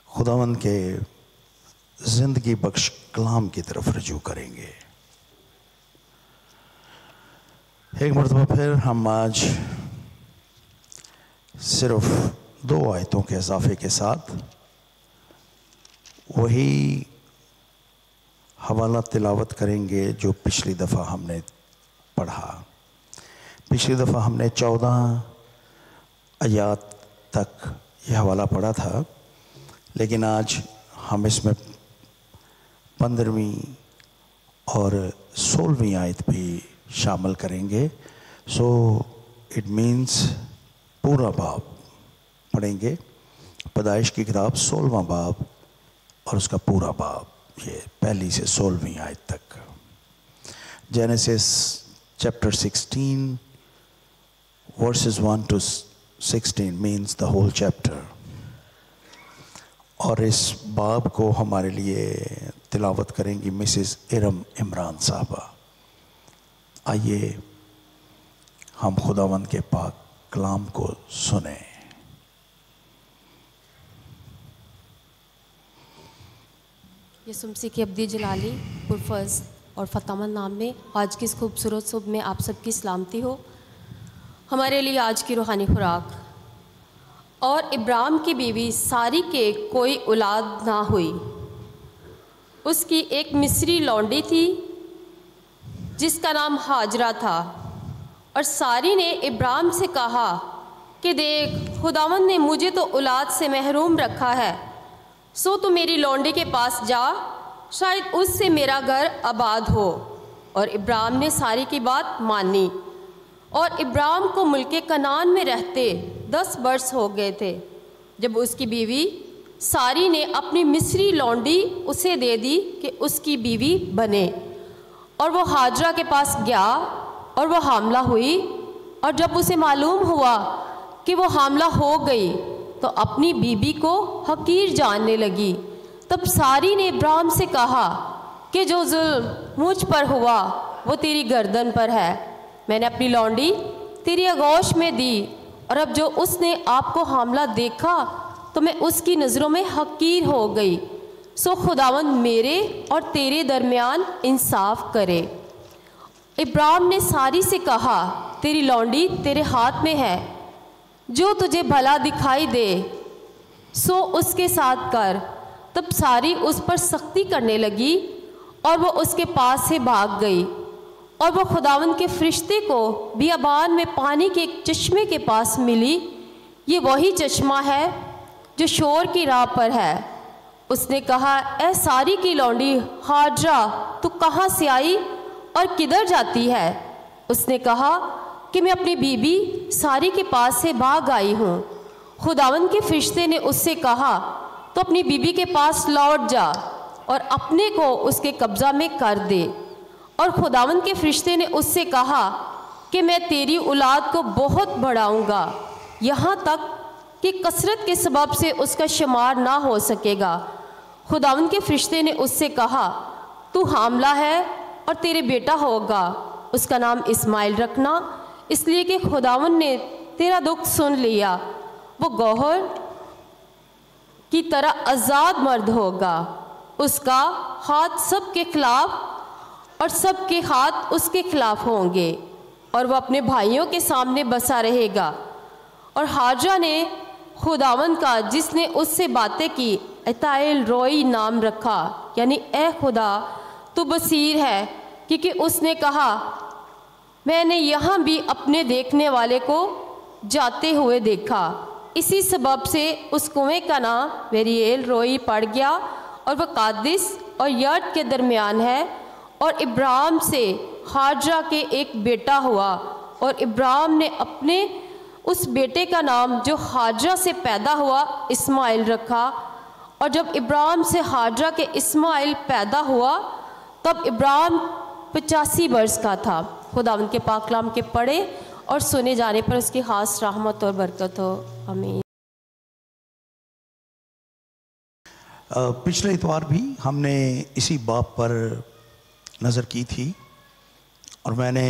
خداوند کے زندگی بخش کلام کی طرف رجوع کریں گے۔ ایک مرتبہ پھر ہم آج صرف 2 آیتوں کے اضافے کے ساتھ وہی حوالہ تلاوت کریں گے جو پچھلی دفعہ ہم نے پڑھا۔ پچھلی دفعہ ہم نے 14 آیات تک یہ حوالہ پڑھا تھا، لیکن آج ہم اس میں 15ویں اور 16ویں آیت بھی شامل کریں گے۔ سو اٹ مینس پورا باب پڑھیں گے، پیدائش کی کتاب 16واں باب اور اس کا پورا باب، یہ پہلی سے 16ویں آیت تک۔ Genesis chapter 16 verses 1 to 16 means the whole chapter۔ اور اس باب کو ہمارے لیے تلاوت کریں گی مسز ارم عمران صاحبہ۔ آئیے ہم خداوند کے پاک کلام کو سنیں۔ یسوع مسیح کی ابدی جلالی پرفضل اور فتح مند نام میں آج کی اس خوبصورت صبح میں آپ سب کی سلامتی ہو۔ ہمارے لیے آج کی روحانی خوراک۔ اور ابراہیم کی بیوی ساری کے کوئی اولاد نہ ہوئی، اس کی ایک مصری لونڈی تھی جس کا نام ہاجرہ تھا، اور ساری نے ابراہیم سے کہا کہ دیکھ، خداوند نے مجھے تو اولاد سے محروم رکھا ہے، سو تو میری لونڈی کے پاس جا، شاید اس سے میرا گھر آباد ہو۔ اور ابراہیم نے ساری کی بات مانی، اور ابراہیم کو ملک کنعان میں رہتے 10 برس ہو گئے تھے جب اس کی بیوی ساری نے اپنی مصری لونڈی اسے دے دی کہ اس کی بیوی بنے۔ اور وہ ہاجرہ کے پاس گیا اور وہ حاملہ ہوئی، اور جب اسے معلوم ہوا کہ وہ حاملہ ہو گئی تو اپنی بیوی کو حقیر جاننے لگی۔ تب ساری نے ابراہیم سے کہا کہ جو ظلم مجھ پر ہوا وہ تیری گردن پر ہے، میں نے اپنی لونڈی تیری آغوش میں دی، اور اب جو اس نے آپ کو حاملہ دیکھا تو میں اس کی نظروں میں حقیر ہو گئی، سو خداوند میرے اور تیرے درمیان انصاف کرے۔ ابراہیم نے ساری سے کہا تیری لونڈی تیرے ہاتھ میں ہے، جو تجھے بھلا دکھائی دے سو اس کے ساتھ کر۔ تب ساری اس پر سختی کرنے لگی اور وہ اس کے پاس سے بھاگ گئی، اور وہ خداوند کے فرشتے کو بیابان میں پانی کے ایک چشمے کے پاس ملی۔ یہ وہی چشمہ ہے جو شور کی راہ پر ہے۔ اس نے کہا اے ساری کی لونڈی ہاجرہ، تو کہاں سے آئی اور کدھر جاتی ہے؟ اس نے کہا کہ میں اپنی بیوی ساری کے پاس سے بھاگ آئی ہوں۔ خداوند کے فرشتے نے اس سے کہا تو اپنی بیوی کے پاس لوٹ جا اور اپنے کو اس کے قبضہ میں کر دے۔ اور خداوند کے فرشتے نے اس سے کہا کہ میں تیری اولاد کو بہت بڑھاؤں گا، یہاں تک کہ کثرت کے سبب سے اس کا شمار نہ ہو سکے گا۔ خداوند کے فرشتے نے اس سے کہا تو حاملہ ہے اور تیرے بیٹا ہوگا، اس کا نام اسماعیل رکھنا، اس لیے کہ خداوند نے تیرا دکھ سن لیا۔ وہ گوہر کی طرح آزاد مرد ہوگا، اس کا ہاتھ سب کے خلاف اور سب کے ہاتھ اس کے خلاف ہوں گے، اور وہ اپنے بھائیوں کے سامنے بسا رہے گا۔ اور ہاجرہ نے خداوند کا جس نے اس سے باتیں کی اتائل روئی نام رکھا، یعنی اے خدا تو بصیر ہے، کیونکہ اس نے کہا میں نے یہاں بھی اپنے دیکھنے والے کو جاتے ہوئے دیکھا۔ اسی سبب سے اس کنویں کا نام ویریل روئی پڑ گیا، اور وہ قادس اور یرد کے درمیان ہے۔ اور ابراہیم سے ہاجرہ کے ایک بیٹا ہوا، اور ابراہیم نے اپنے اس بیٹے کا نام جو ہاجرہ سے پیدا ہوا اسماعیل رکھا۔ اور جب ابراہیم سے ہاجرہ کے اسماعیل پیدا ہوا تب ابراہیم 85 برس کا تھا۔ خداوند کے پاک کلام کے پڑھے اور سنے جانے پر اس کی خاص رحمت اور برکت ہو، آمین۔ پچھلے اتوار بھی ہم نے اسی باب پر نظر کی تھی، اور میں نے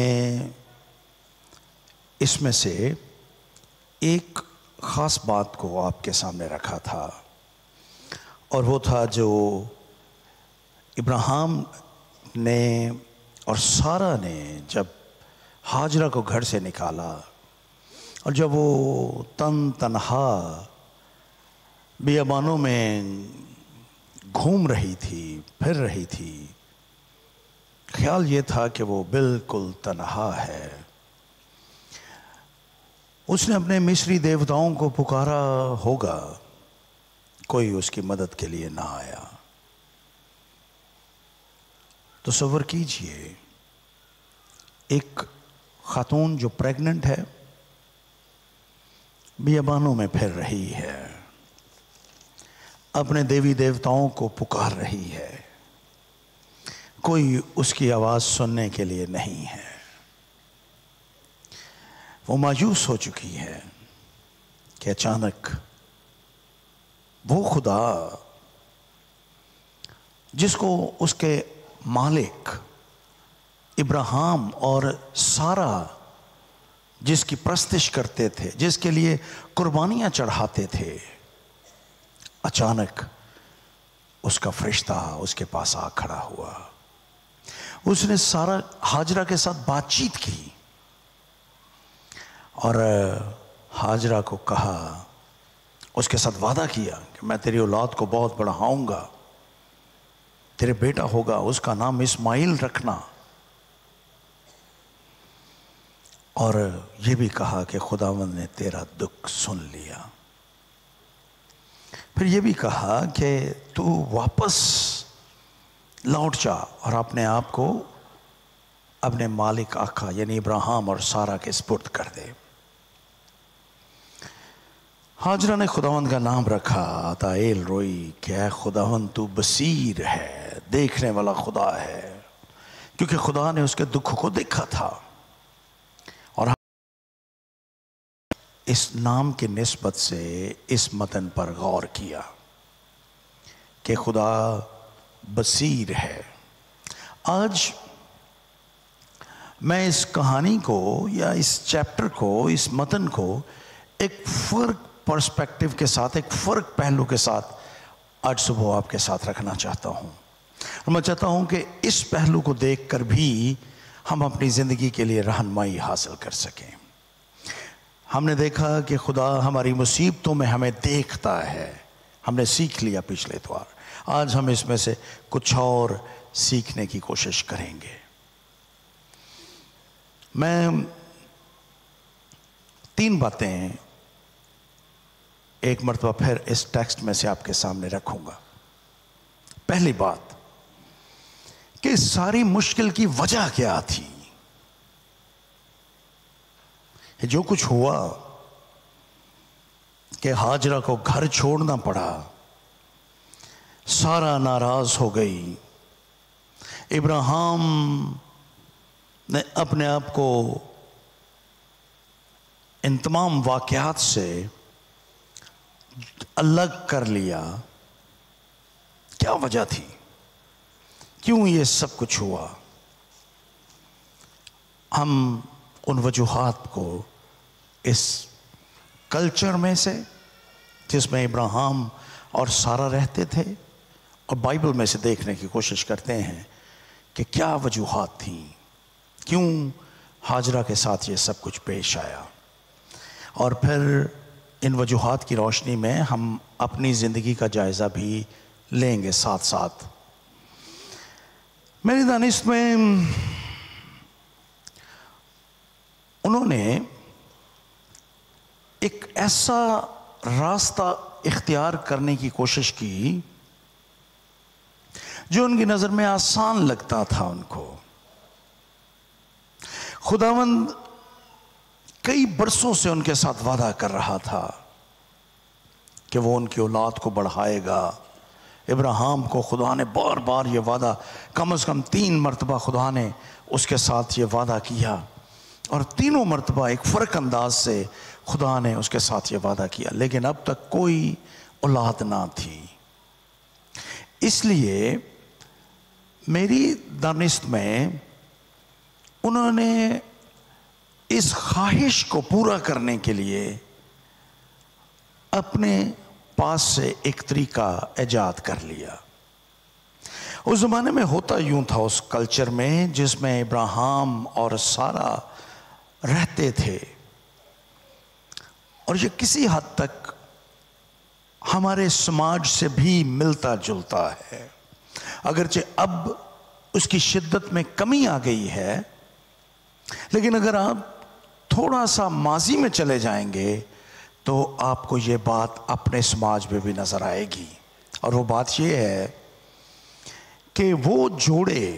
اس میں سے ایک خاص بات کو آپ کے سامنے رکھا تھا۔ اور وہ تھا جو ابراہیم نے اور سارہ نے جب ہاجرہ کو گھر سے نکالا، اور جب وہ تنہا بیابانوں میں گھوم رہی تھی، پھر رہی تھی، خیال یہ تھا کہ وہ بالکل تنہا ہے۔ اس نے اپنے مصری دیوتاؤں کو پکارا ہوگا، کوئی اس کی مدد کے لیے نہ آیا۔ تصور کیجئے ایک خاتون جو پریگننٹ ہے، بیابانوں میں پھر رہی ہے، اپنے دیوی دیوتاؤں کو پکار رہی ہے، کوئی اس کی آواز سننے کے لیے نہیں ہے۔ وہ مایوس ہو چکی ہے کہ اچانک وہ خدا جس کو اس کے مالک ابراہیم اور سارہ جس کی پرستش کرتے تھے، جس کے لیے قربانیاں چڑھاتے تھے، اچانک اس کا فرشتہ اس کے پاس آ کھڑا ہوا۔ اس نے سارہ ہاجرہ کے ساتھ بات چیت کی اور ہاجرہ کو کہا، اس کے ساتھ وعدہ کیا کہ میں تیری اولاد کو بہت بڑھاؤں گا، تیرے بیٹا ہوگا، اس کا نام اسماعیل رکھنا، اور یہ بھی کہا کہ خداوند نے تیرا دکھ سن لیا۔ پھر یہ بھی کہا کہ تو واپس لوٹ جا اور اپنے آپ کو اپنے مالک آقا یعنی ابراہیم اور سارہ کے سپرد کر دے۔ ہاجرہ نے خداوند کا نام رکھا آتائیل روئی کہ اے خداوند تو بصیر ہے، دیکھنے والا خدا ہے، کیونکہ خدا نے اس کے دکھ کو دیکھا تھا۔ اور اس نام کی نسبت سے اس متن پر غور کیا کہ خدا بصیر ہے۔ آج میں اس کہانی کو یا اس چیپٹر کو، اس متن کو ایک فرق پرسپیکٹو کے ساتھ، ایک فرق پہلو کے ساتھ آج صبح آپ کے ساتھ رکھنا چاہتا ہوں، اور میں چاہتا ہوں کہ اس پہلو کو دیکھ کر بھی ہم اپنی زندگی کے لیے رہنمائی حاصل کر سکیں۔ ہم نے دیکھا کہ خدا ہماری مصیبتوں میں ہمیں دیکھتا ہے، ہم نے سیکھ لیا پچھلے اتوار۔ آج ہم اس میں سے کچھ اور سیکھنے کی کوشش کریں گے۔ میں 3 باتیں ایک مرتبہ پھر اس ٹیکسٹ میں سے آپ کے سامنے رکھوں گا۔ پہلی بات کہ ساری مشکل کی وجہ کیا تھی؟ جو کچھ ہوا کہ ہاجرہ کو گھر چھوڑنا پڑا، سارہ ناراض ہو گئی، ابراہیم نے اپنے آپ کو ان تمام واقعات سے الگ کر لیا، کیا وجہ تھی؟ کیوں یہ سب کچھ ہوا؟ ہم ان وجوہات کو اس کلچر میں سے جس میں ابراہیم اور سارہ رہتے تھے اور بائبل میں سے دیکھنے کی کوشش کرتے ہیں کہ کیا وجوہات تھیں، کیوں ہاجرہ کے ساتھ یہ سب کچھ پیش آیا، اور پھر ان وجوہات کی روشنی میں ہم اپنی زندگی کا جائزہ بھی لیں گے ساتھ ساتھ۔ میری دانش میں انہوں نے ایک ایسا راستہ اختیار کرنے کی کوشش کی جو ان کی نظر میں آسان لگتا تھا ان کو۔ خداوند کئی برسوں سے ان کے ساتھ وعدہ کر رہا تھا کہ وہ ان کی اولاد کو بڑھائے گا۔ ابراہیم کو خدا نے بار بار یہ وعدہ، کم از کم 3 مرتبہ خدا نے اس کے ساتھ یہ وعدہ کیا، اور تینوں مرتبہ ایک فرق انداز سے خدا نے اس کے ساتھ یہ وعدہ کیا، لیکن اب تک کوئی اولاد نہ تھی۔ اس لیے میری دانست میں انہوں نے اس خواہش کو پورا کرنے کے لیے اپنے پاس سے ایک طریقہ ایجاد کر لیا۔ اس زمانے میں ہوتا یوں تھا اس کلچر میں جس میں ابراہیم اور سارہ رہتے تھے، اور یہ کسی حد تک ہمارے سماج سے بھی ملتا جلتا ہے، اگرچہ اب اس کی شدت میں کمی آ گئی ہے، لیکن اگر آپ تھوڑا سا ماضی میں چلے جائیں گے تو آپ کو یہ بات اپنے سماج میں بھی نظر آئے گی، اور وہ بات یہ ہے کہ وہ جوڑے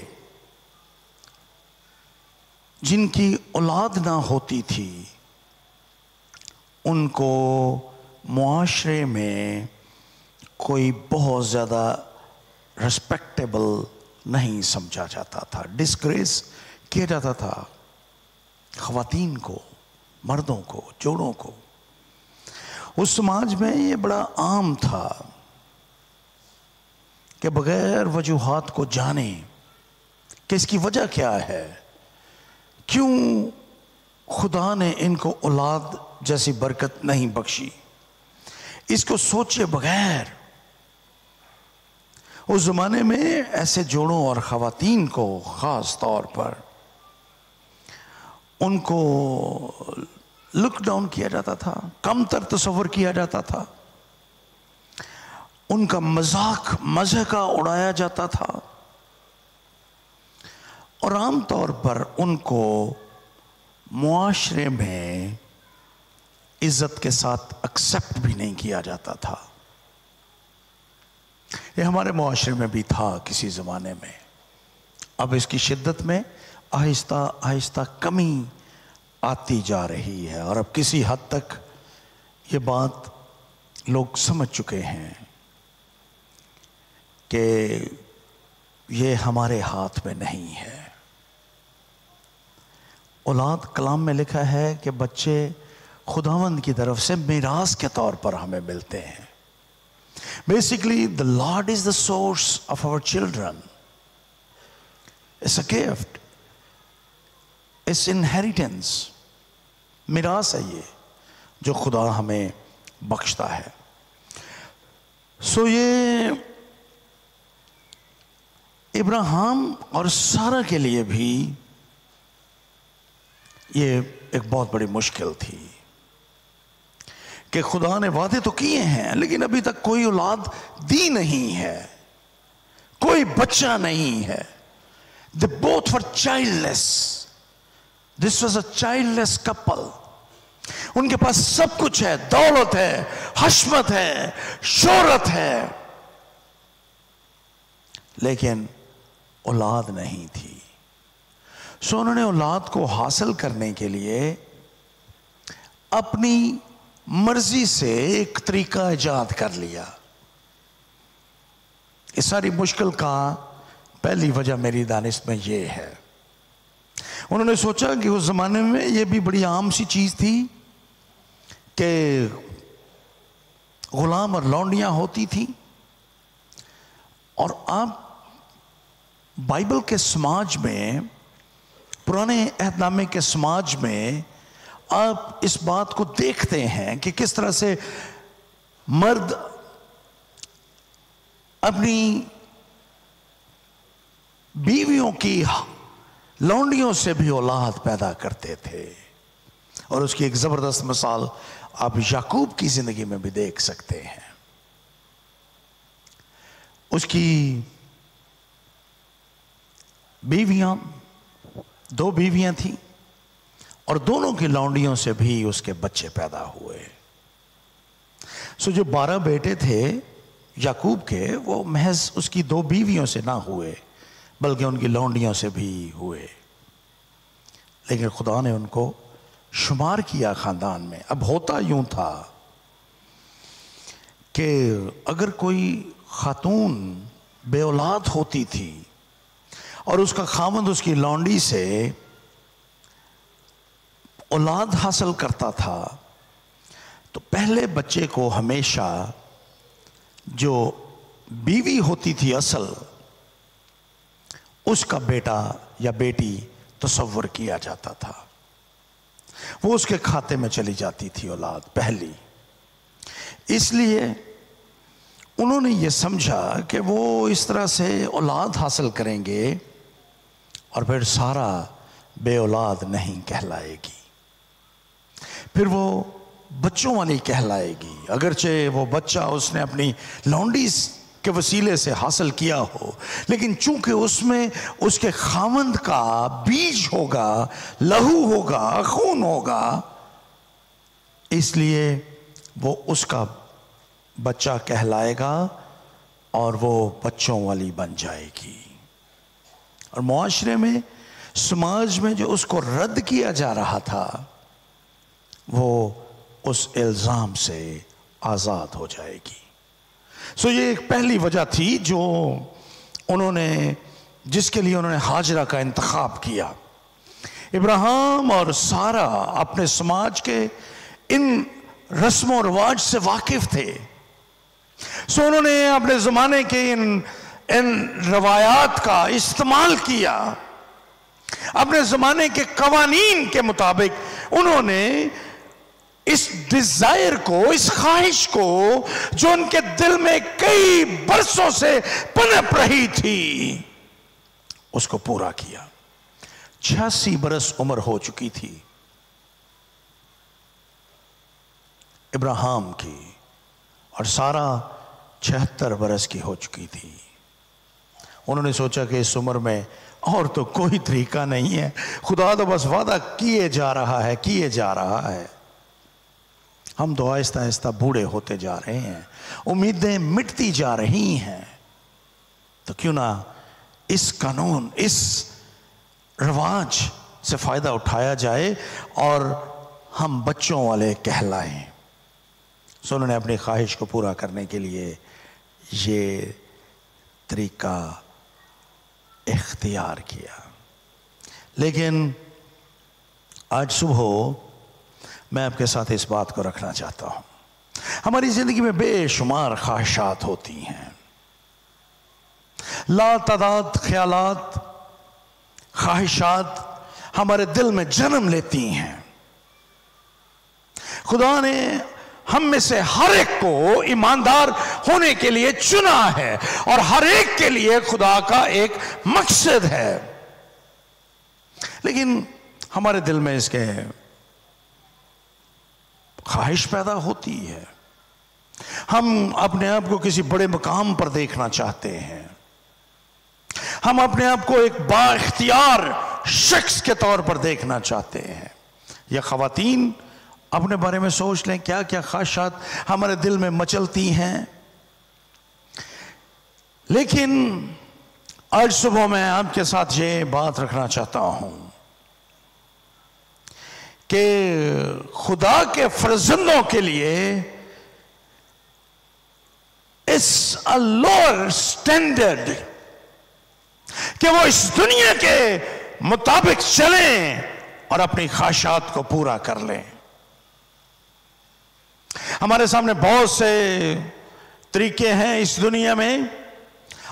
جن کی اولاد نہ ہوتی تھی ان کو معاشرے میں کوئی بہت زیادہ ریسپیکٹیبل نہیں سمجھا جاتا تھا، ڈسگریس کیا جاتا تھا خواتین کو، مردوں کو، جوڑوں کو۔ اس سماج میں یہ بڑا عام تھا کہ بغیر وجوہات کو جانے کہ اس کی وجہ کیا ہے، کیوں خدا نے ان کو اولاد جیسی برکت نہیں بخشی، اس کو سوچے بغیر اس زمانے میں ایسے جوڑوں اور خواتین کو خاص طور پر ان کو لک ڈاؤن کیا جاتا تھا، کم تر تصور کیا جاتا تھا، ان کا مذاق مزہ کا اڑایا جاتا تھا، اور عام طور پر ان کو معاشرے میں عزت کے ساتھ ایکسپٹ بھی نہیں کیا جاتا تھا۔ یہ ہمارے معاشرے میں بھی تھا کسی زمانے میں، اب اس کی شدت میں آہستہ آہستہ کمی آتی جا رہی ہے، اور اب کسی حد تک یہ بات لوگ سمجھ چکے ہیں کہ یہ ہمارے ہاتھ میں نہیں ہے۔ اولاد کلام میں لکھا ہے کہ بچے خداوند کی طرف سے میراث کے طور پر ہمیں ملتے ہیں۔ Basically, the Lord is the source of our children. It's a gift. It's inheritance. میراث ہے یہ جو خدا ہمیں بخشتا ہے۔ سو یہ ابراہیم اور سارہ کے لیے بھی یہ ایک بہت بڑی مشکل تھی کہ خدا نے وعدے تو کیے ہیں لیکن ابھی تک کوئی اولاد دی نہیں ہے، کوئی بچہ نہیں ہے۔ They both were childless. This was a childless couple. ان کے پاس سب کچھ ہے، دولت ہے، حشمت ہے، شہرت ہے، لیکن اولاد نہیں تھی۔ سو انہوں نے اولاد کو حاصل کرنے کے لیے اپنی مرضی سے ایک طریقہ ایجاد کر لیا۔ اس ساری مشکل کا پہلی وجہ میری دانش میں یہ ہے، انہوں نے سوچا کہ اس زمانے میں یہ بھی بڑی عام سی چیز تھی کہ غلام اور لونڈیاں ہوتی تھیں، اور آپ بائبل کے سماج میں، پرانے عہد نامے کے سماج میں آپ اس بات کو دیکھتے ہیں کہ کس طرح سے مرد اپنی بیویوں کی لونڈیوں سے بھی اولاد پیدا کرتے تھے، اور اس کی ایک زبردست مثال آپ یعقوب کی زندگی میں بھی دیکھ سکتے ہیں۔ اس کی بیویاں، 2 بیویاں تھیں، اور دونوں کی لونڈیوں سے بھی اس کے بچے پیدا ہوئے۔ سو جو 12 بیٹے تھے یعقوب کے، وہ محض اس کی 2 بیویوں سے نہ ہوئے بلکہ ان کی لونڈیوں سے بھی ہوئے، لیکن خدا نے ان کو شمار کیا خاندان میں۔ اب ہوتا یوں تھا کہ اگر کوئی خاتون بے اولاد ہوتی تھی اور اس کا خاوند اس کی لونڈی سے اولاد حاصل کرتا تھا تو پہلے بچے کو ہمیشہ جو بیوی ہوتی تھی اصل، اس کا بیٹا یا بیٹی تصور کیا جاتا تھا، وہ اس کے کھاتے میں چلی جاتی تھی اولاد پہلی۔ اس لیے انہوں نے یہ سمجھا کہ وہ اس طرح سے اولاد حاصل کریں گے اور پھر سارا بے اولاد نہیں کہلائے گی، پھر وہ بچوں والی کہلائے گی، اگرچہ وہ بچہ اس نے اپنی لونڈی کے وسیلے سے حاصل کیا ہو، لیکن چونکہ اس میں اس کے خاوند کا بیج ہوگا، لہو ہوگا، خون ہوگا، اس لیے وہ اس کا بچہ کہلائے گا اور وہ بچوں والی بن جائے گی۔ اور معاشرے میں، سماج میں جو اس کو رد کیا جا رہا تھا، وہ اس الزام سے آزاد ہو جائے گی۔ یہ ایک پہلی وجہ تھی جو انہوں نے، جس کے لیے انہوں نے ہاجرہ کا انتخاب کیا۔ ابراہیم اور سارہ اپنے سماج کے ان رسم و رواج سے واقف تھے، انہوں نے اپنے زمانے کے ان روایات کا استعمال کیا، اپنے زمانے کے قوانین کے مطابق انہوں نے اس ڈیزائر کو، اس خواہش کو جو ان کے دل میں کئی برسوں سے پنپ رہی تھی، اس کو پورا کیا۔ 86 برس عمر ہو چکی تھی ابراہیم کی، اور سارہ 76 برس کی ہو چکی تھی۔ انہوں نے سوچا کہ اس عمر میں اور تو کوئی طریقہ نہیں ہے، خدا تو بس وعدہ کیے جا رہا ہے، ہم تو آہستہ آہستہ بوڑھے ہوتے جا رہے ہیں، امیدیں مٹتی جا رہی ہیں، تو کیوں نہ اس قانون، اس رواج سے فائدہ اٹھایا جائے اور ہم بچوں والے کہلائیں۔ انہوں نے اپنی خواہش کو پورا کرنے کے لیے یہ طریقہ اختیار کیا۔ لیکن آج صبح میں آپ کے ساتھ اس بات کو رکھنا چاہتا ہوں، ہماری زندگی میں بے شمار خواہشات ہوتی ہیں، لا تعداد خیالات، خواہشات ہمارے دل میں جنم لیتی ہیں۔ خدا نے ہم میں سے ہر ایک کو ایماندار ہونے کے لیے چنا ہے، اور ہر ایک کے لیے خدا کا ایک مقصد ہے، لیکن ہمارے دل میں اس کے خواہش پیدا ہوتی ہے، ہم اپنے آپ کو کسی بڑے مقام پر دیکھنا چاہتے ہیں، ہم اپنے آپ کو ایک با اختیار شخص کے طور پر دیکھنا چاہتے ہیں۔ یا خواتین اپنے بارے میں سوچ لیں کیا کیا خواہشات ہمارے دل میں مچلتی ہیں۔ لیکن آج صبح میں آپ کے ساتھ یہ بات رکھنا چاہتا ہوں کہ خدا کے فرزندوں کے لیے it's a lower standard کہ وہ اس دنیا کے مطابق چلیں اور اپنی خواہشات کو پورا کر لیں۔ ہمارے سامنے بہت سے طریقے ہیں اس دنیا میں،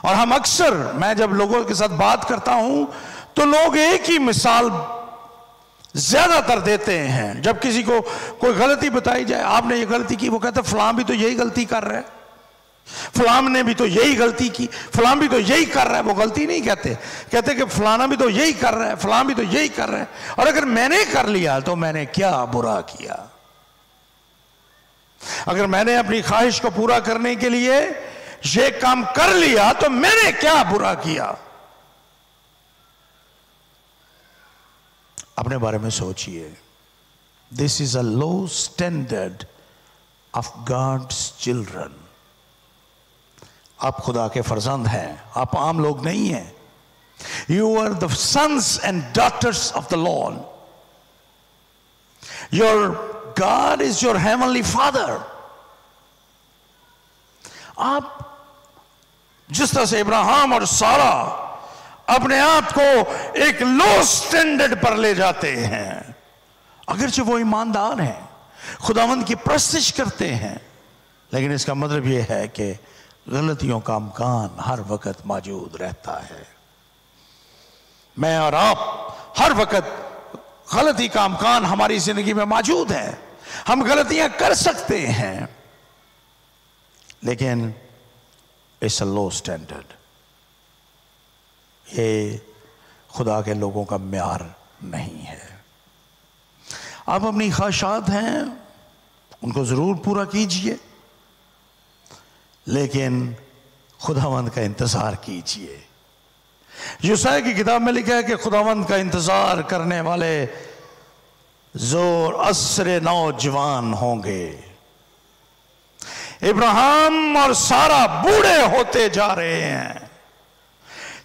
اور ہم اکثر، میں جب لوگوں کے ساتھ بات کرتا ہوں تو لوگ ایک ہی مثال زیادہ تر دیتے ہیں۔ جب کسی کو کوئی غلطی بتائی جائے، آپ نے یہ غلطی کی، وہ کہتے ہیں فلاں بھی تو یہی غلطی کر رہا ہے، فلاں نے بھی تو یہی غلطی کی، فلاں بھی تو یہی کر رہا ہے۔ وہ غلطی نہیں کہتے کہ فلانا بھی تو یہی کر رہا ہے، فلاں بھی تو یہی کر رہا ہے، اور اگر میں نے کر لیا تو میں نے کیا برا کیا؟ اگر میں نے اپنی خواہش کو پورا کرنے کے لیے یہ کام کر لیا تو میں نے کیا برا کیا؟ اپنے بارے میں سوچئے۔ This is a low standard of God's children۔ آپ خدا کے فرزند ہیں، آپ عام لوگ نہیں ہیں۔ You are the sons and daughters of the Lord۔ Your God is your heavenly Father۔ آپ جس طرح سے ابراہیم اور سارہ اپنے آپ کو ایک لو سٹینڈرڈ پر لے جاتے ہیں، اگرچہ وہ ایماندار ہیں، خداوند کی پرستش کرتے ہیں، لیکن اس کا مطلب یہ ہے کہ غلطیوں کا امکان ہر وقت موجود رہتا ہے۔ میں اور آپ ہر وقت غلطی کا امکان ہماری زندگی میں موجود ہے، ہم غلطیاں کر سکتے ہیں، لیکن It's a low standard. یہ خدا کے لوگوں کا معیار نہیں ہے. آپ اپنی خواہشات ہیں ان کو ضرور پورا کیجئے، لیکن خداوند کا انتظار کیجئے. یوسیہ کی کتاب میں لکھا ہے کہ خداوند کا انتظار کرنے والے زور عصر نوجوان ہوں گے. ابراہیم اور سارا بوڑھے ہوتے جا رہے ہیں،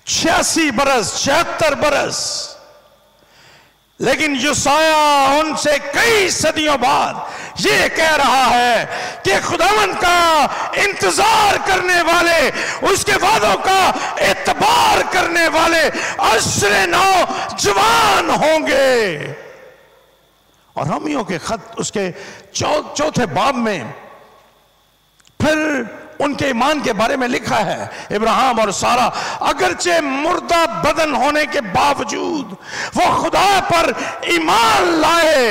86 برس 76 برس، لیکن یوسیہ ان سے کئی صدیوں بعد یہ کہہ رہا ہے کہ خداوند کا انتظار کرنے والے، اس کے وعدوں کا اعتبار کرنے والے عصر نوجوان ہوں گے. اور رومیوں کے خط اس کے چوتھے باب میں پھر ان کے ایمان کے بارے میں لکھا ہے. ابراہیم اور سارا اگرچہ مردہ بدن ہونے کے باوجود وہ خدا پر ایمان لائے.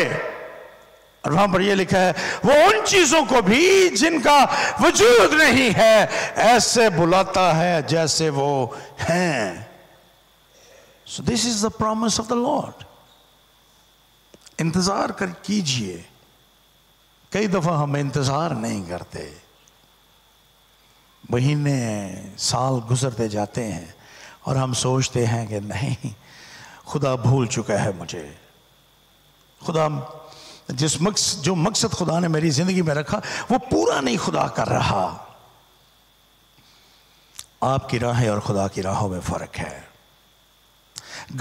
اور وہاں پر یہ لکھا ہے وہ ان چیزوں کو بھی جن کا وجود نہیں ہے ایسے بلاتا ہے جیسے وہ ہیں. So this is the promise of the Lord. انتظار کیجئے. کئی دفعہ ہم انتظار نہیں کرتے، مہینے سال گزرتے جاتے ہیں اور ہم سوچتے ہیں کہ نہیں، خدا بھول چکا ہے مجھے. خدا جو مقصد خدا نے میری زندگی میں رکھا وہ پورا نہیں خدا کر رہا. آپ کی راہیں اور خدا کی راہوں میں فرق ہے.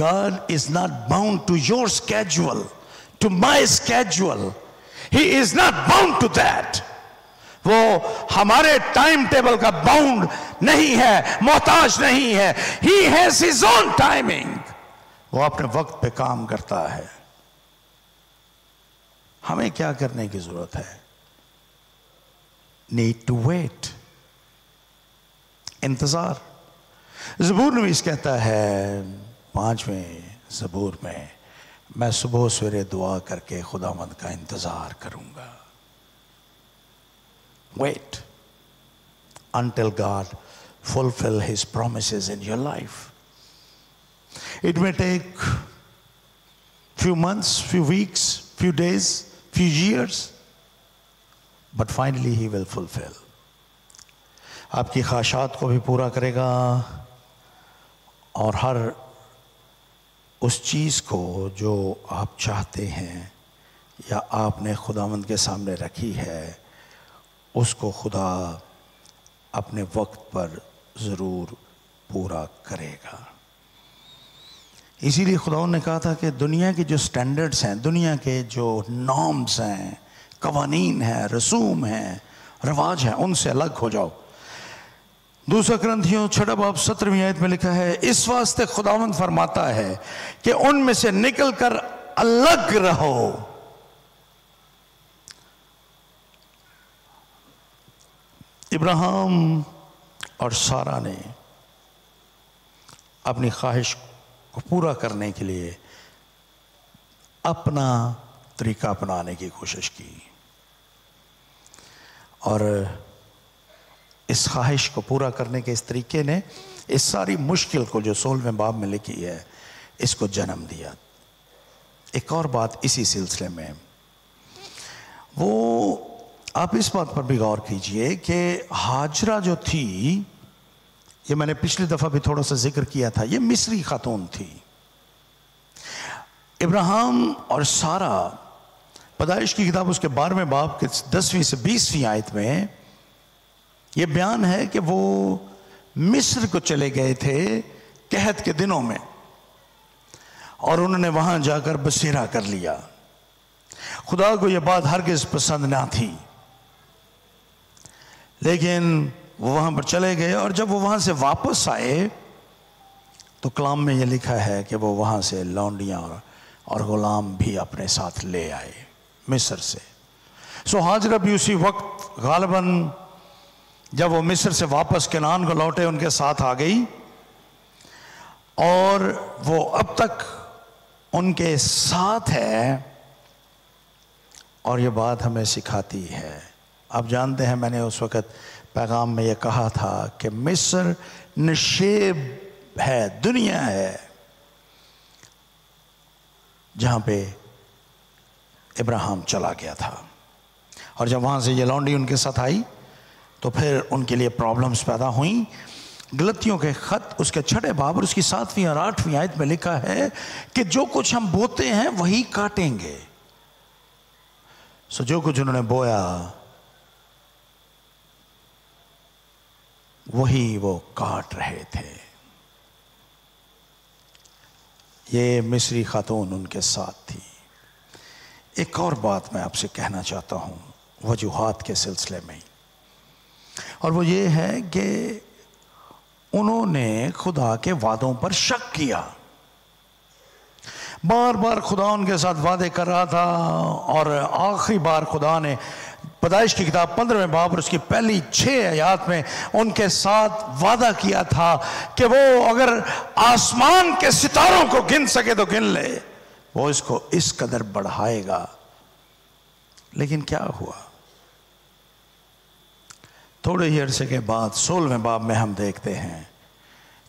God is not bound to your schedule, to my schedule. He is not bound to that. وہ ہمارے ٹائم ٹیبل کا باؤنڈ نہیں ہے، محتاج نہیں ہے. He has his own timing. وہ اپنے وقت پہ کام کرتا ہے. ہمیں کیا کرنے کی ضرورت ہے؟ Need to wait. انتظار. زبور نویس کہتا ہے 5ویں زبور میں، میں صبح سویرے دعا کر کے خداوند کا انتظار کروں گا. Wait until God fulfill his promises in your life. It may take few months, few weeks, few days, few years, but finally he will fulfill. آپ کی خواہشات کو بھی پورا کرے گا اور ہر اس چیز کو جو آپ چاہتے ہیں یا آپ نے خداوند کے سامنے رکھی ہے اس کو خدا اپنے وقت پر ضرور پورا کرے گا. اسی لیے خداوند نے کہا تھا کہ دنیا کی جو سٹینڈرڈز ہیں، دنیا کے جو نارمز ہیں، قوانین ہیں، رسوم ہیں، رواج ہیں، ان سے الگ ہو جاؤ. 2 کرنتھیوں 6 باب 17ویں آیت میں لکھا ہے، اس واسطے خداوند فرماتا ہے کہ ان میں سے نکل کر الگ رہو. ابراہیم اور سارا نے اپنی خواہش کو پورا کرنے کے لیے اپنا طریقہ اپنانے کی کوشش کی، اور اس خواہش کو پورا کرنے کے اس طریقے نے اس ساری مشکل کو جو 16ویں باب میں لکھی ہے اس کو جنم دیا. ایک اور بات اسی سلسلے میں، وہ آپ اس بات پر بھی غور کیجئے کہ ہاجرہ جو تھی، یہ میں نے پچھلی دفعہ بھی تھوڑا سا ذکر کیا تھا، یہ مصری خاتون تھی. ابراہیم اور سارا، پیدائش کی کتاب اس کے 12ویں باب کے 10ویں سے 20ویں آیت میں یہ بیان ہے کہ وہ مصر کو چلے گئے تھے قحط کے دنوں میں، اور انہوں نے وہاں جا کر بسیرا کر لیا. خدا کو یہ بات ہرگز پسند نہ تھی، لیکن وہ وہاں پر چلے گئے، اور جب وہ وہاں سے واپس آئے تو کلام میں یہ لکھا ہے کہ وہ وہاں سے لونڈیاں اور غلام بھی اپنے ساتھ لے آئے مصر سے. سو ہاجرہ بھی اسی وقت غالباً جب وہ مصر سے واپس کنعان کو لوٹے ان کے ساتھ آ گئی، اور وہ اب تک ان کے ساتھ ہے. اور یہ بات ہمیں سکھاتی ہے. آپ جانتے ہیں میں نے اس وقت پیغام میں یہ کہا تھا کہ مصر نشیب ہے، دنیا ہے جہاں پہ ابراہیم چلا گیا تھا، اور جب وہاں سے یہ لونڈی ان کے ساتھ آئی تو پھر ان کے لیے پرابلمز پیدا ہوئیں۔ غلطیوں کے خط اس کے 6 باب اور اس کی 7ویں اور 8ویں آیت میں لکھا ہے کہ جو کچھ ہم بوتے ہیں وہی کاٹیں گے۔ سو جو کچھ انہوں نے بویا وہی وہ کاٹ رہے تھے۔ یہ مصری خاتون ان کے ساتھ تھی۔ ایک اور بات میں آپ سے کہنا چاہتا ہوں وجوہات کے سلسلے میں، اور وہ یہ ہے کہ انہوں نے خدا کے وعدوں پر شک کیا۔ بار بار خدا ان کے ساتھ وعدے کر رہا تھا، اور آخری بار خدا نے پیدائش کی کتاب 15ویں باب اور اس کی پہلی 6 آیات میں ان کے ساتھ وعدہ کیا تھا کہ وہ اگر آسمان کے ستاروں کو گن سکے تو گن لے، وہ اس کو اس قدر بڑھائے گا۔ لیکن کیا ہوا؟ تھوڑے ہی عرصے کے بعد 16ویں باب میں ہم دیکھتے ہیں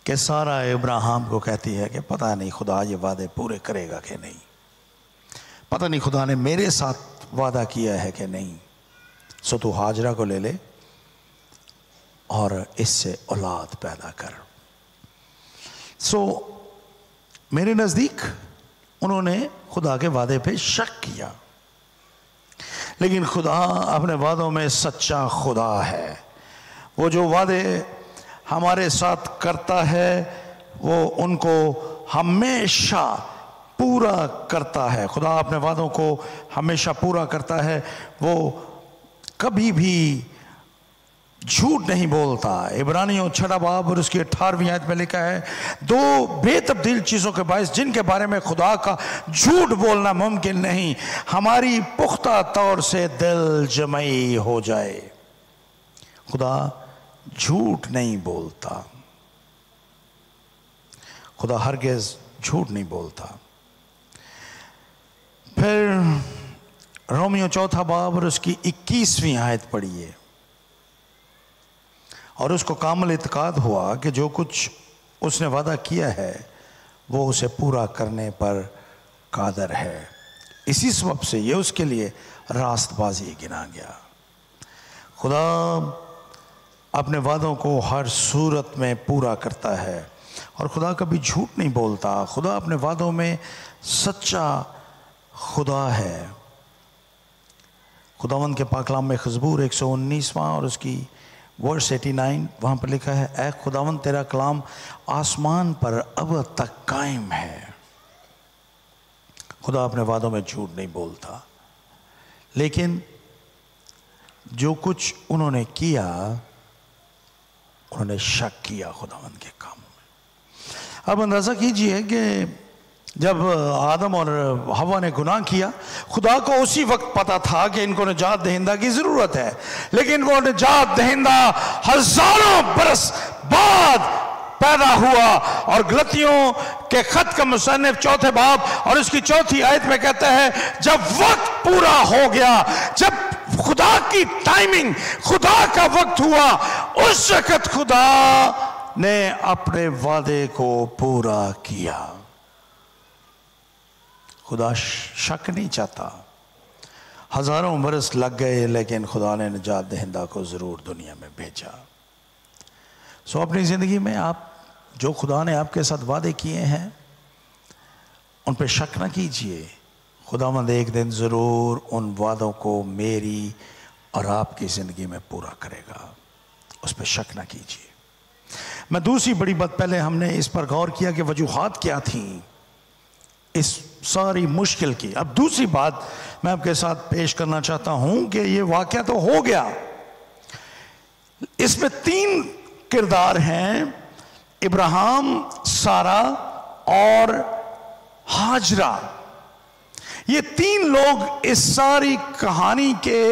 کہ سارا ابراہیم کو کہتی ہے کہ پتہ نہیں خدا یہ وعدے پورے کرے گا کہ نہیں، پتہ نہیں خدا نے میرے ساتھ وعدہ کیا ہے کہ نہیں، سو تو ہاجرہ کو لے لے اور اس سے اولاد پیدا کر۔ سو میرے نزدیک انہوں نے خدا کے وعدے پہ شک کیا، لیکن خدا اپنے وعدوں میں سچا خدا ہے۔ وہ جو وعدے ہمارے ساتھ کرتا ہے وہ ان کو ہمیشہ پورا کرتا ہے۔ خدا اپنے وعدوں کو ہمیشہ پورا کرتا ہے، وہ کبھی بھی جھوٹ نہیں بولتا۔ عبرانیوں 6 باب اور اس کی 18ویں آیت میں لکھا ہے 2 بے تبدیل چیزوں کے باعث جن کے بارے میں خدا کا جھوٹ بولنا ممکن نہیں، ہماری پختہ طور سے دل جمعی ہو جائے۔ خدا جھوٹ نہیں بولتا، خدا ہرگز جھوٹ نہیں بولتا۔ پھر رومیو 4 باب اور اس کی 21ویں آیت پڑھیے، اور اس کو کامل اعتقاد ہوا کہ جو کچھ اس نے وعدہ کیا ہے وہ اسے پورا کرنے پر قادر ہے، اسی سبب سے یہ اس کے لیے راست بازی گنا گیا۔ خدا اپنے وعدوں کو ہر صورت میں پورا کرتا ہے، اور خدا کبھی جھوٹ نہیں بولتا۔ خدا اپنے وعدوں میں سچا خدا ہے۔ خداوند کے پاک کلام میں زبور 119واں اور اس کی ورس 89 وہاں پر لکھا ہے، اے خداوند تیرا کلام آسمان پر اب تک قائم ہے۔ خدا اپنے وعدوں میں جھوٹ نہیں بولتا، لیکن جو کچھ انہوں نے کیا انہوں نے شک کیا خداوند کے کاموں میں۔ اب اندازہ کیجئے کہ جب آدم اور حوا نے گناہ کیا، خدا کو اسی وقت پتا تھا کہ ان کو نجات دہندہ کی ضرورت ہے، لیکن وہ نجات دہندہ ہزاروں برس بعد پیدا ہوا، اور غلطیوں کے خط کا مصنف 4 باب اور اس کی 4 آیت میں کہتا ہے جب وقت پورا ہو گیا، جب خدا کی ٹائمنگ، خدا کا وقت ہوا، اس وقت خدا نے اپنے وعدے کو پورا کیا۔ خدا شک نہیں چاہتا۔ ہزاروں برس لگ گئے لیکن خدا نے نجات دہندہ کو ضرور دنیا میں بھیجا۔ سو اپنی زندگی میں آپ جو خدا نے آپ کے ساتھ وعدے کیے ہیں ان پہ شک نہ کیجئے، خداوند ایک دن ضرور ان وعدوں کو میری اور آپ کی زندگی میں پورا کرے گا، اس پہ شک نہ کیجئے۔ میں دوسری بڑی بات، پہلے ہم نے اس پر غور کیا کہ وجوہات کیا تھیں اس ساری مشکل کی۔ اب دوسری بات میں آپ کے ساتھ پیش کرنا چاہتا ہوں کہ یہ واقعہ تو ہو گیا، اس میں 3 کردار ہیں، ابراہیم، سارہ اور ہاجرہ۔ یہ 3 لوگ اس ساری کہانی کے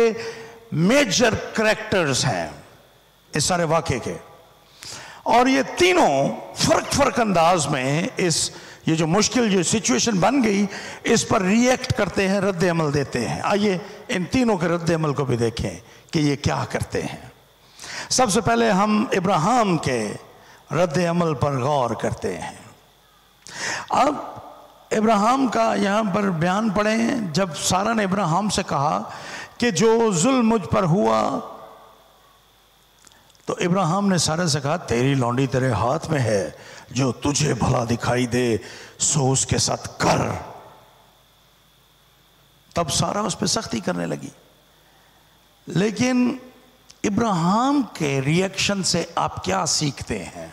میجر کریکٹرز ہیں اس سارے واقعے کے، اور یہ تینوں فرق انداز میں یہ جو مشکل جو سچویشن بن گئی اس پر ری ایکٹ کرتے ہیں، رد عمل دیتے ہیں۔ آئیے ان تینوں کے رد عمل کو بھی دیکھیں کہ یہ کیا کرتے ہیں۔ سب سے پہلے ہم ابراہیم کے رد عمل پر غور کرتے ہیں. اب ابراہیم کا یہاں پر بیان پڑھیں. جب سارہ نے ابراہیم سے کہا کہ جو ظلم مجھ پر ہوا، تو ابراہیم نے سارہ سے کہا تیری لونڈی تیرے ہاتھ میں ہے، جو تجھے بھلا دکھائی دے سو اس کے ساتھ کر. تب سارہ اس پہ سختی کرنے لگی. لیکن ابراہیم کے ری ایکشن سے آپ کیا سیکھتے ہیں؟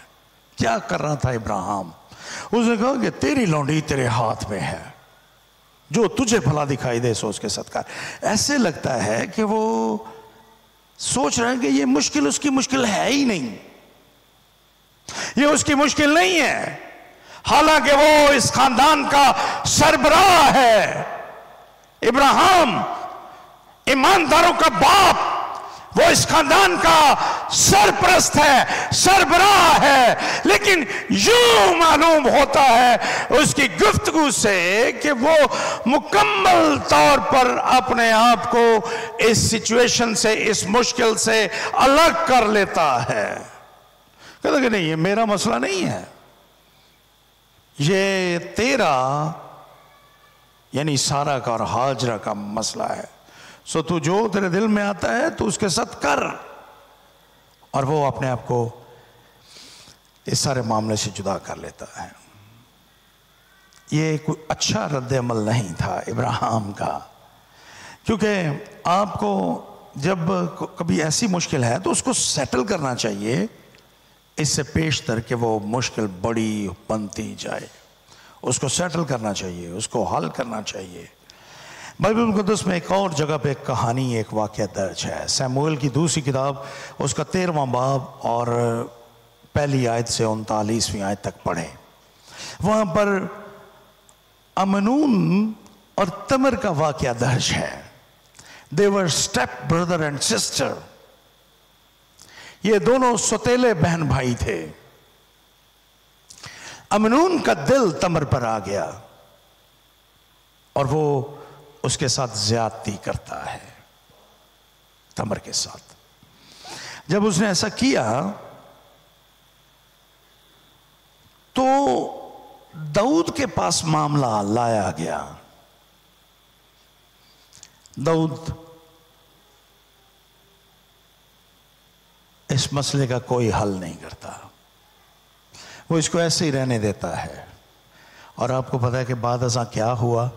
کیا کر رہا تھا ابراہیم؟ اس نے کہا کہ تیری لونڈی تیرے ہاتھ میں ہے، جو تجھے بھلا دکھائی دے سو اس کے ساتھ کر. ایسے لگتا ہے کہ وہ سوچ رہے ہیں کہ یہ مشکل اس کی مشکل ہے ہی نہیں، یہ اس کی مشکل نہیں ہے، حالانکہ وہ اس خاندان کا سربراہ ہے. ابراہیم ایمانداروں کا باپ، وہ اس خاندان کا سرپرست ہے، سربراہ ہے. لیکن یوں معلوم ہوتا ہے اس کی گفتگو سے کہ وہ مکمل طور پر اپنے آپ کو اس سچویشن سے، اس مشکل سے الگ کر لیتا ہے. کہتا کہ نہیں، یہ میرا مسئلہ نہیں ہے، یہ تیرا یعنی سارہ کا اور ہاجرہ کا مسئلہ ہے. سو تو جو تیرے دل میں آتا ہے تو اس کے ساتھ کر. اور وہ اپنے آپ کو اس سارے معاملے سے جدا کر لیتا ہے. یہ کوئی اچھا رد عمل نہیں تھا ابراہیم کا، کیونکہ آپ کو جب کبھی ایسی مشکل ہے تو اس کو سیٹل کرنا چاہیے، اس سے پیشتر کہ وہ مشکل بڑی بنتی جائے. اس کو سیٹل کرنا چاہیے، اس کو حل کرنا چاہیے. بائبل مقدس میں ایک اور جگہ پہ ایک کہانی، ایک واقعہ درج ہے. سیموئیل کی دوسری کتاب اس کا 13واں باب اور پہلی آیت سے 39ویں آیت تک پڑھیں. وہاں پر امنون اور تمر کا واقعہ درج ہے. They were step brother and sister. یہ دونوں سوتیلے بہن بھائی تھے. امنون کا دل تمر پر آ گیا اور وہ اس کے ساتھ زیادتی کرتا ہے، تمر کے ساتھ. جب اس نے ایسا کیا تو داؤد کے پاس معاملہ لایا گیا. داؤد اس مسئلے کا کوئی حل نہیں کرتا، وہ اس کو ایسے ہی رہنے دیتا ہے. اور آپ کو پتا ہے کہ بعد ازاں کیا ہوا؟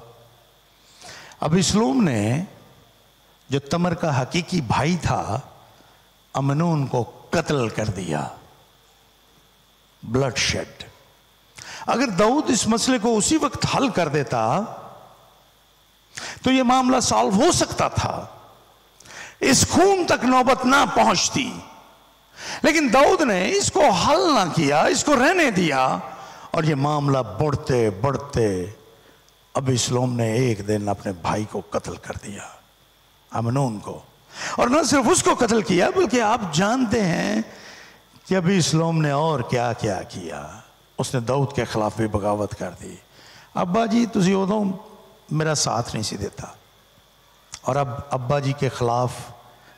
ابیسلوم نے جو تمر کا حقیقی بھائی تھا امنون کو قتل کر دیا. Bloodshed. اگر داؤد اس مسئلے کو اسی وقت حل کر دیتا تو یہ معاملہ سالو ہو سکتا تھا، اس خون تک نوبت نہ پہنچتی. لیکن داؤد نے اس کو حل نہ کیا، اس کو رہنے دیا، اور یہ معاملہ بڑھتے بڑھتے ابیسلوم نے ایک دن اپنے بھائی کو قتل کر دیا، امنون کو. اور نہ صرف اس کو قتل کیا بلکہ آپ جانتے ہیں کہ ابیسلوم نے اور کیا کیا کیا. اس نے داؤد کے خلاف بھی بغاوت کر دی. ابا جی تسی ادوں میرا ساتھ نہیں سی دیتا، اور اب ابا جی کے خلاف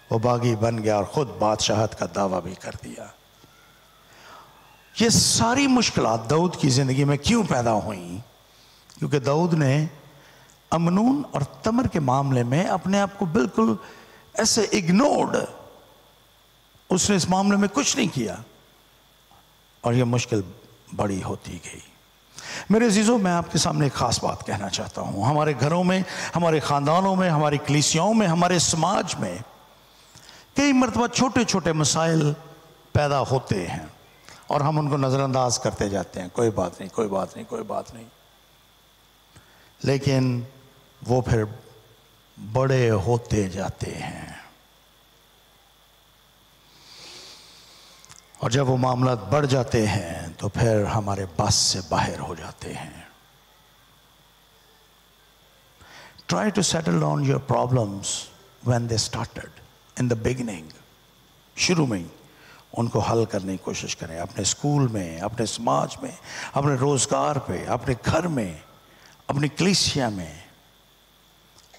وہ باغی بن گیا اور خود بادشاہت کا دعویٰ بھی کر دیا. یہ ساری مشکلات داؤد کی زندگی میں کیوں پیدا ہوئیں؟ کیونکہ داؤد نے امنون اور تمر کے معاملے میں اپنے آپ کو بالکل ایسے اگنورڈ، اس نے اس معاملے میں کچھ نہیں کیا، اور یہ مشکل بڑی ہوتی گئی. میرے عزیزوں، میں آپ کے سامنے ایک خاص بات کہنا چاہتا ہوں. ہمارے گھروں میں، ہمارے خاندانوں میں، ہماری کلیسیاؤں میں، ہمارے سماج میں کئی مرتبہ چھوٹے چھوٹے مسائل پیدا ہوتے ہیں اور ہم ان کو نظر انداز کرتے جاتے ہیں. کوئی بات نہیں، کوئی بات نہیں، کوئی بات نہیں. لیکن وہ پھر بڑے ہوتے جاتے ہیں، اور جب وہ معاملات بڑھ جاتے ہیں تو پھر ہمارے بس سے باہر ہو جاتے ہیں. Try to settle down your problems when they started in the beginning. شروع میں ان کو حل کرنے کی کوشش کریں. اپنے اسکول میں، اپنے سماج میں، اپنے روزگار پہ، اپنے گھر میں، اپنی کلیسیا میں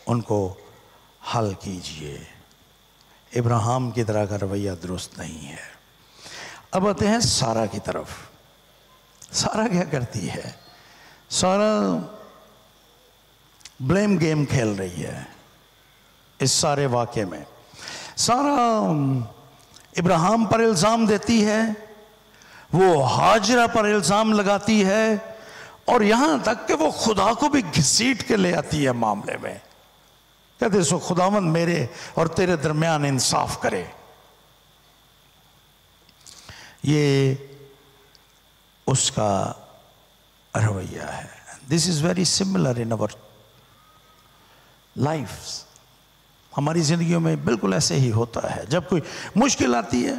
ان کو حل کیجئے. ابراہیم کی طرح کا رویہ درست نہیں ہے۔ اب آتے ہیں سارہ کی طرف۔ سارہ کیا کرتی ہے؟ سارہ بلیم گیم کھیل رہی ہے اس سارے واقعے میں۔ سارہ ابراہیم پر الزام دیتی ہے، وہ ہاجرہ پر الزام لگاتی ہے، اور یہاں تک کہ وہ خدا کو بھی گھسیٹ کے لے آتی ہے معاملے میں۔ کہتے سو خداوند میرے اور تیرے درمیان انصاف کرے۔ یہ اس کا رویہ ہے۔ This is very similar in our lives۔ ہماری زندگیوں میں بالکل ایسے ہی ہوتا ہے۔ جب کوئی مشکل آتی ہے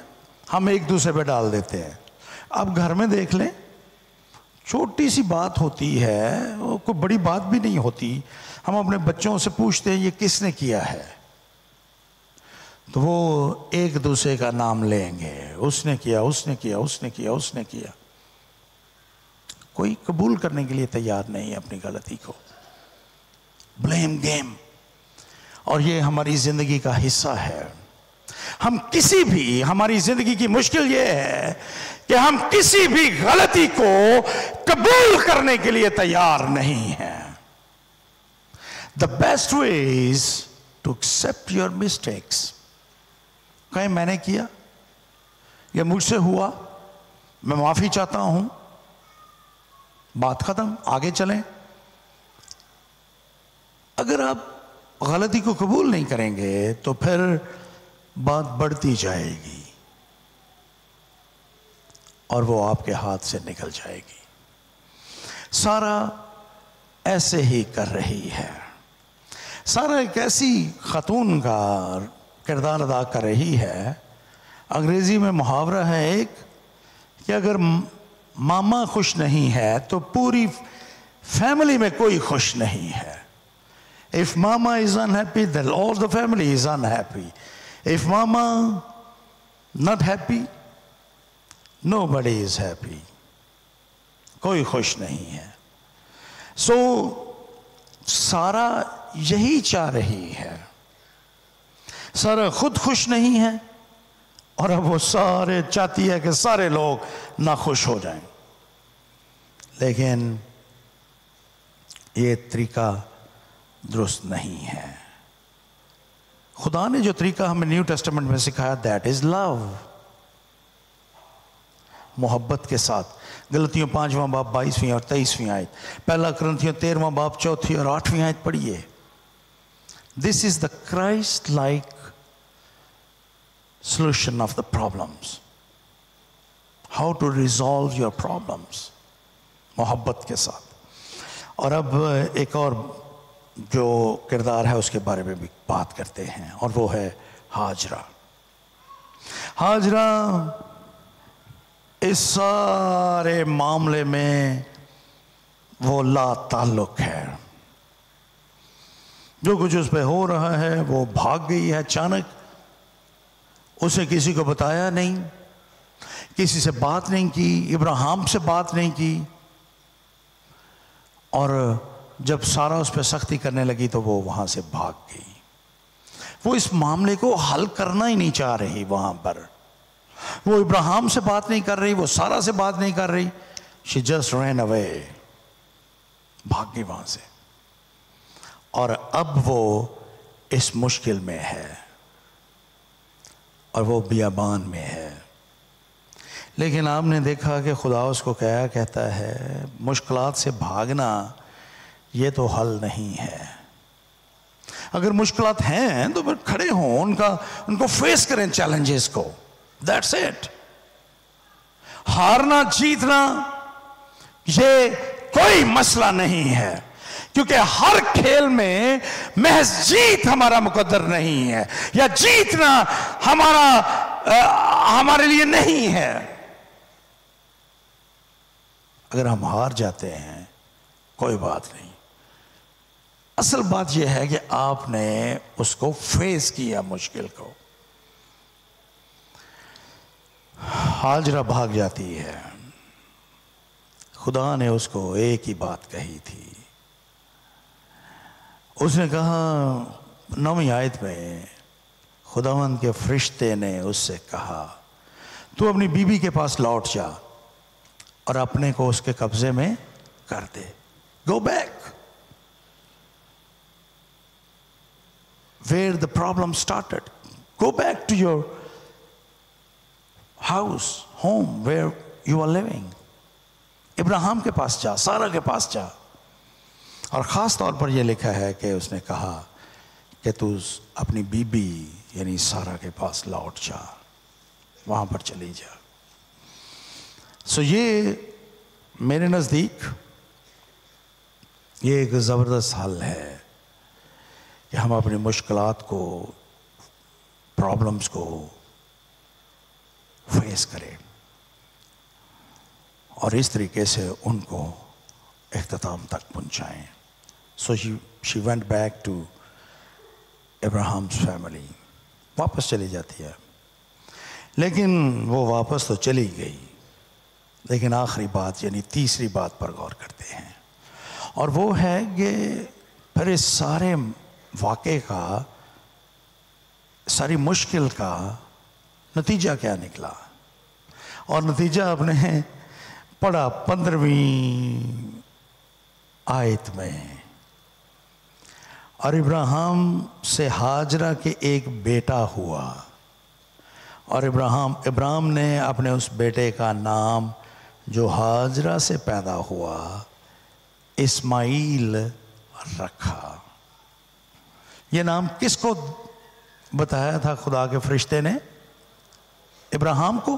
ہم ایک دوسرے پہ ڈال دیتے ہیں۔ اب گھر میں دیکھ لیں، چھوٹی سی بات ہوتی ہے، کوئی بڑی بات بھی نہیں ہوتی، ہم اپنے بچوں سے پوچھتے ہیں یہ کس نے کیا ہے، تو وہ ایک دوسرے کا نام لیں گے، اس نے کیا، اس نے کیا، اس نے کیا، اس نے کیا۔ کوئی قبول کرنے کے لیے تیار نہیں ہے اپنی غلطی کو۔ بلیم گیم، اور یہ ہماری زندگی کا حصہ ہے۔ ہم کسی بھی، ہماری زندگی کی مشکل یہ ہے کہ ہم کسی بھی غلطی کو قبول کرنے کے لیے تیار نہیں ہیں۔ The best way is to accept your mistakes۔ کہیں میں نے کیا، یہ مجھ سے ہوا، میں معافی چاہتا ہوں، بات ختم، آگے چلیں۔ اگر آپ غلطی کو قبول نہیں کریں گے تو پھر بات بڑھتی جائے گی اور وہ آپ کے ہاتھ سے نکل جائے گی۔ سارہ ایسے ہی کر رہی ہے۔ سارہ ایک ایسی خاتون کا کردار ادا کر رہی ہے، انگریزی میں محاورہ ہے ایک، کہ اگر ماما خوش نہیں ہے تو پوری فیملی میں کوئی خوش نہیں ہے۔ If mama is unhappy, then all the family is unhappy. If mama not happy, nobody is happy. کوئی خوش نہیں ہے۔ سو سارہ یہی چاہ رہی ہے۔ سارہ خود خوش نہیں ہے، اور اب وہ سارے چاہتی ہے کہ سارے لوگ ناخوش ہو جائیں۔ لیکن یہ طریقہ درست نہیں ہے۔ خدا نے جو طریقہ ہمیں نیو ٹیسٹمنٹ میں سکھایا، دیٹ از لو، محبت کے ساتھ۔ غلطیوں 5واں باب 22ویں اور 23ویں آیت، پہلا کرنتھیوں 13واں باب 4 اور 8ویں آیت پڑھیے۔ This is the Christ-like solution of the problems. How to resolve your problems، محبت کے ساتھ۔ اور اب ایک اور جو کردار ہے اس کے بارے میں بھی بات کرتے ہیں، اور وہ ہے ہاجرہ۔ ہاجرہ اس سارے معاملے میں وہ لا تعلق ہے۔ جو کچھ اس پہ ہو رہا ہے وہ بھاگ گئی ہے اچانک، اسے کسی کو بتایا نہیں، کسی سے بات نہیں کی، ابراہیم سے بات نہیں کی، اور جب سارہ اس پہ سختی کرنے لگی تو وہ وہاں سے بھاگ گئی۔ وہ اس معاملے کو حل کرنا ہی نہیں چاہ رہی وہاں پر۔ وہ ابراہیم سے بات نہیں کر رہی، وہ سارہ سے بات نہیں کر رہی۔ She just ran away، بھاگ گئی وہاں سے۔ اور اب وہ اس مشکل میں ہے، اور وہ بیابان میں ہے۔ لیکن آپ نے دیکھا کہ خدا اس کو کیا کہتا ہے، مشکلات سے بھاگنا یہ تو حل نہیں ہے۔ اگر مشکلات ہیں تو پھر کھڑے ہوں، ان کو فیس کریں چیلنجز کو، دیٹس اٹ۔ ہارنا جیتنا یہ کوئی مسئلہ نہیں ہے، کیونکہ ہر کھیل میں محض جیت ہمارا مقدر نہیں ہے، یا جیتنا ہمارے لیے نہیں ہے۔ اگر ہم ہار جاتے ہیں کوئی بات نہیں، اصل بات یہ ہے کہ آپ نے اس کو فیس کیا مشکل کو۔ ہاجرہ بھاگ جاتی ہے، خدا نے اس کو ایک ہی بات کہی تھی۔ اس نے کہا 9ویں آیت میں خداوند کے فرشتے نے اس سے کہا تو اپنی بیوی کے پاس لوٹ جا اور اپنے کو اس کے قبضے میں کر دے. Go back where the problem started. Go back to your house, home, where you are living. ابراہیم کے پاس جا, سارا کے پاس جا. اور خاص طور پر یہ لکھا ہے کہ اس نے کہا کہ تو اپنی بیوی یعنی سارا کے پاس لوٹ جا, وہاں پر چلی جا. سو یہ میرے نزدیک یہ ایک زبردست حل ہے کہ ہم اپنی مشکلات کو, پرابلمز کو فیس کریں اور اس طریقے سے ان کو اختتام تک پہنچائیں. سو she went back to Abraham's family. واپس چلی جاتی ہے, لیکن وہ واپس تو چلی گئی, لیکن آخری بات یعنی تیسری بات پر غور کرتے ہیں, اور وہ ہے کہ پھر اس سارے واقعے کا, ساری مشکل کا نتیجہ کیا نکلا. اور نتیجہ آپ نے پڑھا 15ویں آیت میں. اور ابراہیم سے ہاجرہ کے ایک بیٹا ہوا, اور ابراہیم نے اپنے اس بیٹے کا نام جو ہاجرہ سے پیدا ہوا اسماعیل رکھا. یہ نام کس کو بتایا تھا خدا کے فرشتے نے؟ ابراہیم کو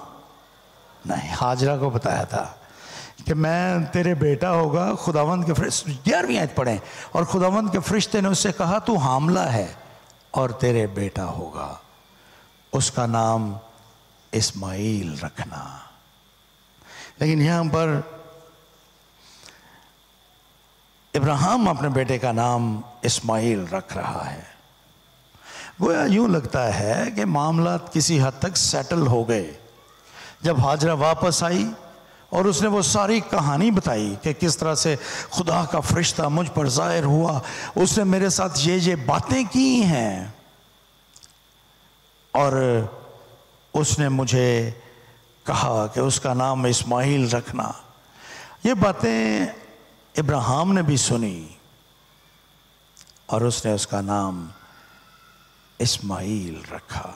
نہیں, ہاجرہ کو بتایا تھا کہ میں تیرے بیٹا ہوگا. خداوند کے فرشتے 11ویں آیت پڑھیں, اور خداوند کے فرشتے نے اس سے کہا تو حاملہ ہے اور تیرے بیٹا ہوگا, اس کا نام اسماعیل رکھنا. لیکن یہاں پر ابراہیم اپنے بیٹے کا نام اسماعیل رکھ رہا ہے. گویا یوں لگتا ہے کہ معاملات کسی حد تک سیٹل ہو گئے. جب ہاجرہ واپس آئی اور اس نے وہ ساری کہانی بتائی کہ کس طرح سے خدا کا فرشتہ مجھ پر ظاہر ہوا, اس نے میرے ساتھ یہ باتیں کی ہیں, اور اس نے مجھے کہا کہ اس کا نام اسماعیل رکھنا. یہ باتیں ابراہیم نے بھی سنی اور اس نے اس کا نام اسماعیل رکھا.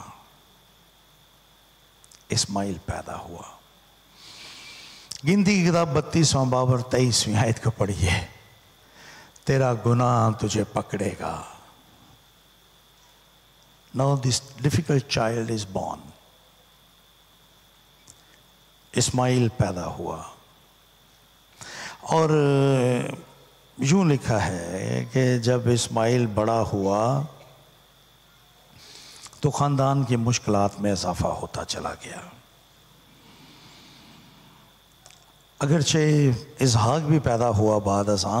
اسماعیل پیدا ہوا. گنتی کی کتاب 32واں باب اور 23ویں آیت کو پڑھیے. تیرا گناہ تجھے پکڑے گا. Now this difficult child is born. اسماعیل پیدا ہوا. اور یوں لکھا ہے کہ جب اسماعیل بڑا ہوا تو خاندان کی مشکلات میں اضافہ ہوتا چلا گیا. اگرچہ اسحاق بھی پیدا ہوا بعد ازاں,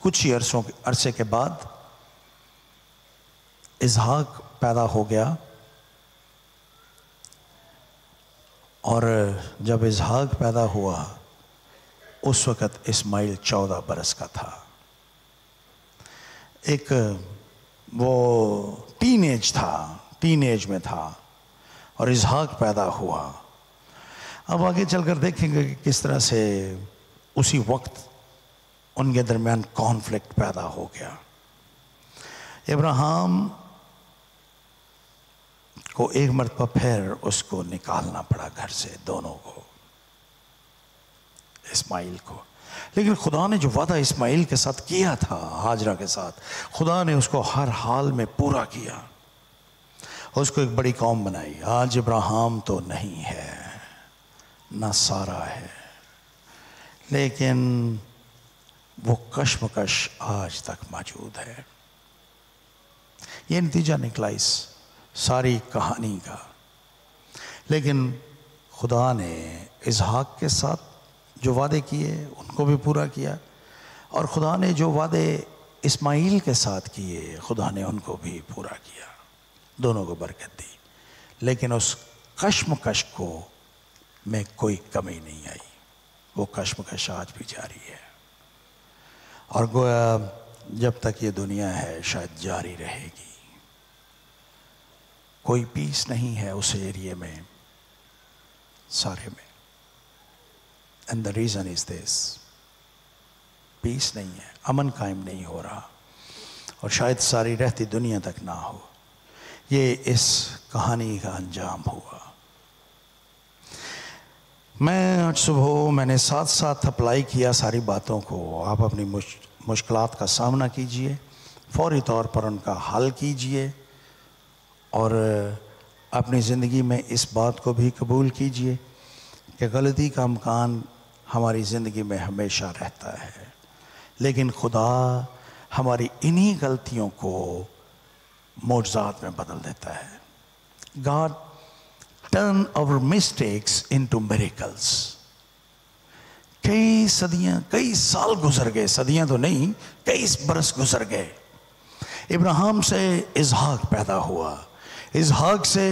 کچھ ہی عرصے کے بعد اسحاق پیدا ہو گیا, اور جب اسحاق پیدا ہوا اس وقت اسماعیل 14 برس کا تھا. ایک وہ ٹین ایج میں تھا, اور اسحاق پیدا ہوا. اب آگے چل کر دیکھیں گے کہ کس طرح سے اسی وقت ان کے درمیان کانفلکٹ پیدا ہو گیا. ابراہیم کو ایک مرتبہ پھر اس کو نکالنا پڑا گھر سے, دونوں کو, اسماعیل کو. لیکن خدا نے جو وعدہ اسماعیل کے ساتھ کیا تھا, ہاجرہ کے ساتھ, خدا نے اس کو ہر حال میں پورا کیا. اس کو ایک بڑی قوم بنائی. آج ابراہیم تو نہیں ہے, نہ سارا ہے, لیکن وہ کشمکش آج تک موجود ہے. یہ نتیجہ نکلا اس ساری کہانی کا. لیکن خدا نے اسحاق کے ساتھ جو وعدے کیے ان کو بھی پورا کیا, اور خدا نے جو وعدے اسماعیل کے ساتھ کیے خدا نے ان کو بھی پورا کیا. دونوں کو برکت دی. لیکن اس کشمکش کو میں کوئی کمی نہیں آئی. وہ کشمکش آج بھی جاری ہے. اور گویا جب تک یہ دنیا ہے شاید جاری رہے گی. کوئی پیس نہیں ہے اس ایریے میں سارے میں. اینڈ دا ریزن از دس. پیس نہیں ہے, امن قائم نہیں ہو رہا, اور شاید ساری رہتی دنیا تک نہ ہو. یہ اس کہانی کا انجام ہوا. میں آج صبح میں نے ساتھ ساتھ اپلائی کیا ساری باتوں کو. آپ اپنی مشکلات کا سامنا کیجئے, فوری طور پر ان کا حل کیجئے, اور اپنی زندگی میں اس بات کو بھی قبول کیجئے کہ غلطی کا امکان ہماری زندگی میں ہمیشہ رہتا ہے, لیکن خدا ہماری انہی غلطیوں کو معجزات میں بدل دیتا ہے. God turn our mistakes into miracles. کئی صدیاں, کئی سال گزر گئے, صدیاں تو نہیں, کئی برس گزر گئے. ابراہیم سے اسحاق پیدا ہوا, اسحاق سے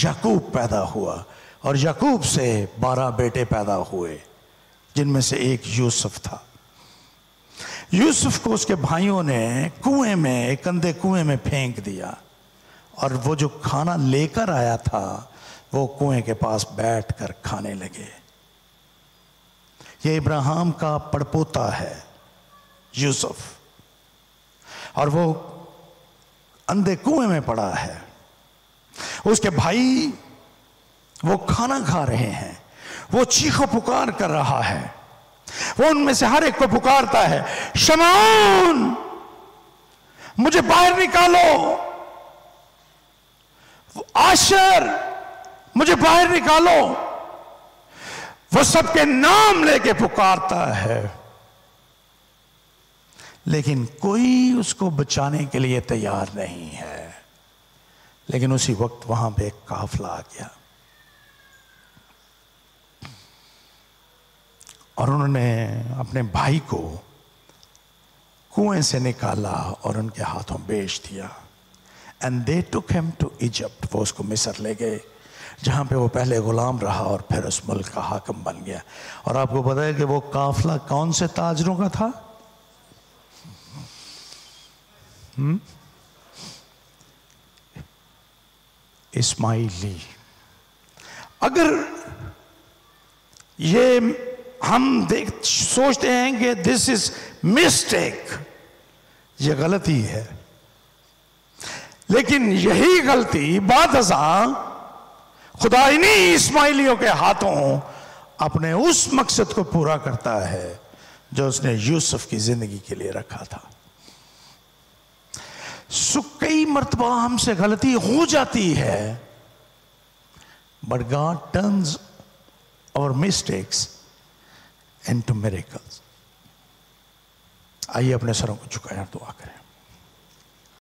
یعقوب پیدا ہوا, اور یعقوب سے 12 بیٹے پیدا ہوئے, جن میں سے ایک یوسف تھا. یوسف کو اس کے بھائیوں نے کنویں میں, ایک اندھے کنویں میں پھینک دیا, اور وہ جو کھانا لے کر آیا تھا وہ کنویں کے پاس بیٹھ کر کھانے لگے. یہ ابراہیم کا پڑپوتا ہے یوسف, اور وہ اندھے کنویں میں پڑا ہے. اس کے بھائی وہ کھانا کھا رہے ہیں, وہ چیخ و پکار کر رہا ہے, وہ ان میں سے ہر ایک کو پکارتا ہے, شمعون مجھے باہر نکالو, آشر مجھے باہر نکالو. وہ سب کے نام لے کے پکارتا ہے, لیکن کوئی اس کو بچانے کے لیے تیار نہیں ہے. لیکن اسی وقت وہاں پہ ایک قافلہ آ گیا, اور انہوں نے اپنے بھائی کو کنویں سے نکالا اور ان کے ہاتھوں بیچ دیا. And they took him to Egypt. وہ اس کو مصر لے گئے, جہاں پہ وہ پہلے غلام رہا اور پھر اس ملک کا حاکم بن گیا. اور آپ کو پتہ ہے کہ وہ قافلہ کون سے تاجروں کا تھا؟ اسماعیلی. اگر یہ ہم سوچتے ہیں کہ this is mistake, یہ غلطی ہے, لیکن یہی غلطی بعد ازاں خدا انہی اسماعیلیوں کے ہاتھوں اپنے اس مقصد کو پورا کرتا ہے جو اس نے یوسف کی زندگی کے لیے رکھا تھا. کئی مرتبہ ہم سے غلطی ہو جاتی ہے, but God turns our mistakes into miracles. آئیے اپنے سروں کو جھکائیں اور دعا کریں.